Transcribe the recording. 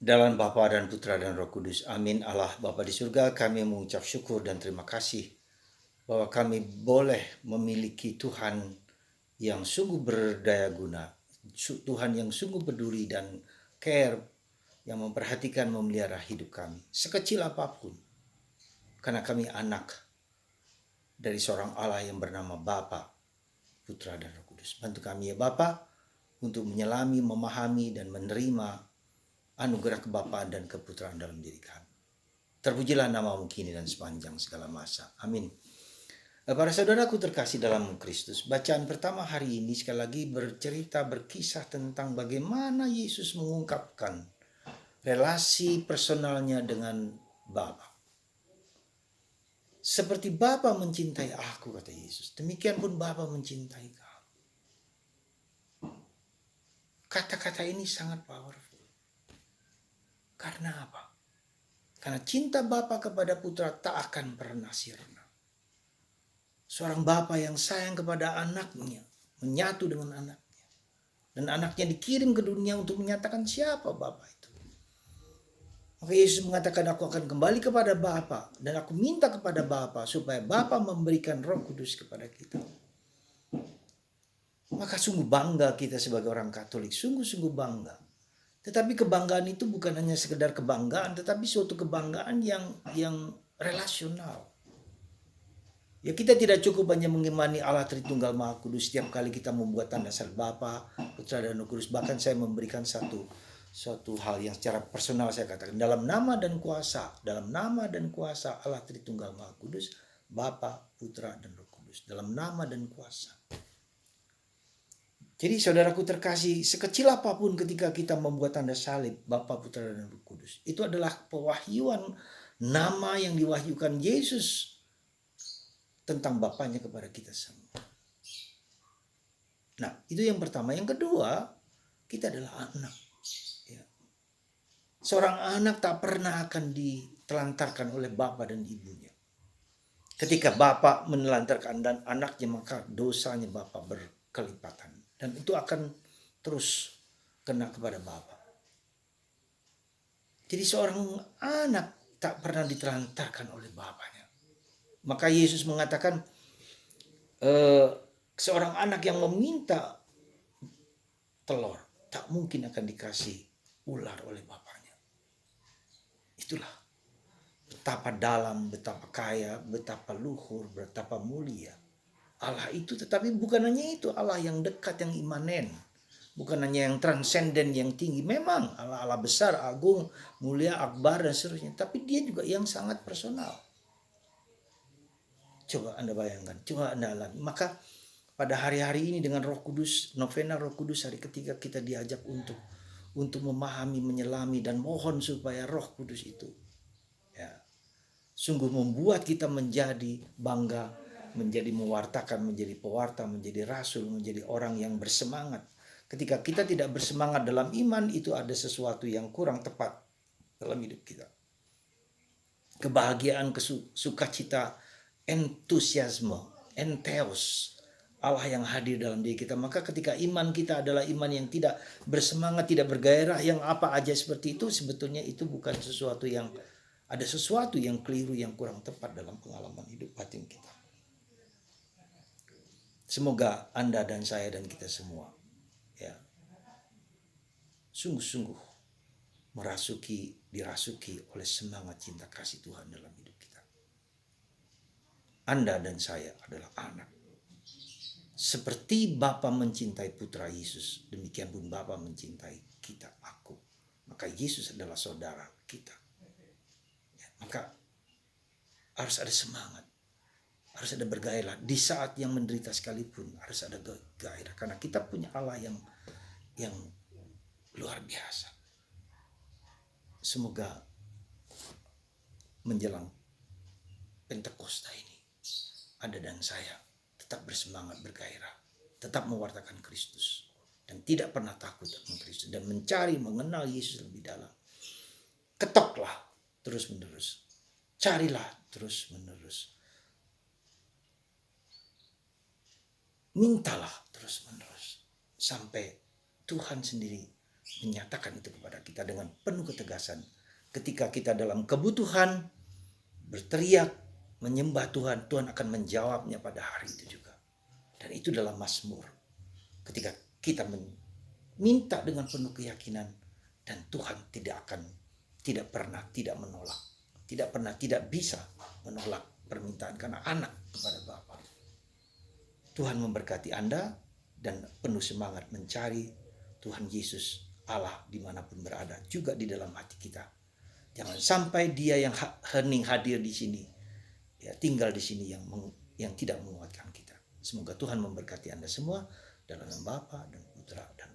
Dalam Bapa dan Putra dan Roh Kudus. Amin. Allah Bapa di surga, kami mengucap syukur dan terima kasih bahwa kami boleh memiliki Tuhan yang sungguh berdaya guna, Tuhan yang sungguh peduli dan care, yang memperhatikan memelihara hidup kami sekecil apapun, karena kami anak dari seorang Allah yang bernama Bapa, Putra dan Roh Kudus. Bantu kami ya Bapa untuk menyelami, memahami dan menerima anugerah kebapaan dan keputraan dalam diri kami. Terpujilah namamu kini dan sepanjang segala masa. Amin. Para saudaraku terkasih dalam Kristus, bacaan pertama hari ini sekali lagi berkisah tentang bagaimana Yesus mengungkapkan relasi personalnya dengan Bapa. Seperti Bapa mencintai aku, kata Yesus, demikian pun Bapa mencintai kamu. Kata-kata ini sangat powerful. Karena apa? Karena cinta Bapa kepada Putra tak akan pernah sirna. Seorang Bapa yang sayang kepada anaknya, menyatu dengan anaknya. Dan anaknya dikirim ke dunia untuk menyatakan siapa Bapa itu. Maka Yesus mengatakan, aku akan kembali kepada Bapa dan aku minta kepada Bapa supaya Bapa memberikan Roh Kudus kepada kita. Maka sungguh bangga kita sebagai orang Katolik, sungguh-sungguh bangga. Tetapi kebanggaan itu bukan hanya sekedar kebanggaan, tetapi suatu kebanggaan yang relasional. Ya, kita tidak cukup hanya mengimani Allah Tritunggal Maha Kudus setiap kali kita membuat tanda salib Bapa, Putra dan Roh Kudus. Bahkan saya memberikan suatu hal yang secara personal saya katakan, dalam nama dan kuasa Allah Tritunggal Maha Kudus, Bapa, Putra dan Roh Kudus. Dalam nama dan kuasa. Jadi saudaraku terkasih, sekecil apapun ketika kita membuat tanda salib Bapa, Putra dan Roh Kudus, itu adalah pewahyuan nama yang diwahyukan Yesus tentang Bapaknya kepada kita semua. Nah, itu yang pertama. Yang kedua, kita adalah anak. Ya. Seorang anak tak pernah akan ditelantarkan oleh bapak dan ibunya. Ketika bapak menelantarkan dan anaknya, maka dosanya bapak berkelipatan. Dan itu akan terus kena kepada bapak. Jadi seorang anak tak pernah ditelantarkan oleh bapaknya. Maka Yesus mengatakan, seorang anak yang meminta telur tak mungkin akan dikasih ular oleh bapaknya. Itulah betapa dalam, betapa kaya, betapa luhur, betapa mulia Allah itu. Tetapi bukan hanya itu, Allah yang dekat, yang imanen, bukan hanya yang transenden, yang tinggi. Memang Allah besar, agung, mulia, akbar dan seterusnya, tapi dia juga yang sangat personal. Coba Anda bayangkan, coba Anda alami. Maka pada hari-hari ini dengan Roh Kudus, novena Roh Kudus hari ketiga, kita diajak untuk memahami, menyelami dan mohon supaya Roh Kudus itu ya sungguh membuat kita menjadi bangga, menjadi mewartakan, menjadi pewarta, menjadi rasul, menjadi orang yang bersemangat. Ketika kita tidak bersemangat dalam iman, itu ada sesuatu yang kurang tepat dalam hidup kita. Kebahagiaan, sukacita, entusiasme, entheos, Allah yang hadir dalam diri kita. Maka ketika iman kita adalah iman yang tidak bersemangat, tidak bergairah, yang apa aja seperti itu, sebetulnya itu bukan sesuatu yang, ada sesuatu yang keliru, yang kurang tepat dalam pengalaman hidup batin kita. Semoga Anda dan saya dan kita semua ya sungguh-sungguh dirasuki oleh semangat cinta kasih Tuhan dalam hidup kita. Anda dan saya adalah anak. Seperti Bapa mencintai Putra Yesus, demikian pun Bapa mencintai kita, aku. Maka Yesus adalah saudara kita. Ya, maka harus ada semangat, harus ada bergairah. Di saat yang menderita sekalipun harus ada gairah, karena kita punya Allah yang luar biasa. Semoga menjelang Pentakosta ini Anda dan saya tetap bersemangat, bergairah, tetap mewartakan Kristus, dan tidak pernah takut akan Kristus, dan mencari, mengenal Yesus lebih dalam. Ketoklah terus menerus, carilah terus menerus, mintalah terus menerus, sampai Tuhan sendiri menyatakan itu kepada kita dengan penuh ketegasan. Ketika kita dalam kebutuhan berteriak menyembah Tuhan, Tuhan akan menjawabnya pada hari itu juga. Dan itu dalam Mazmur. Ketika kita minta dengan penuh keyakinan, dan Tuhan tidak pernah tidak menolak. Tidak pernah tidak bisa menolak permintaan karena anak kepada Bapa. Tuhan memberkati Anda dan penuh semangat mencari Tuhan Yesus Allah dimanapun berada, juga di dalam hati kita. Jangan sampai Dia yang hening hadir di sini, ya, tinggal di sini yang tidak menguatkan kita. Semoga Tuhan memberkati Anda semua dalam nama Bapa dan Putra dan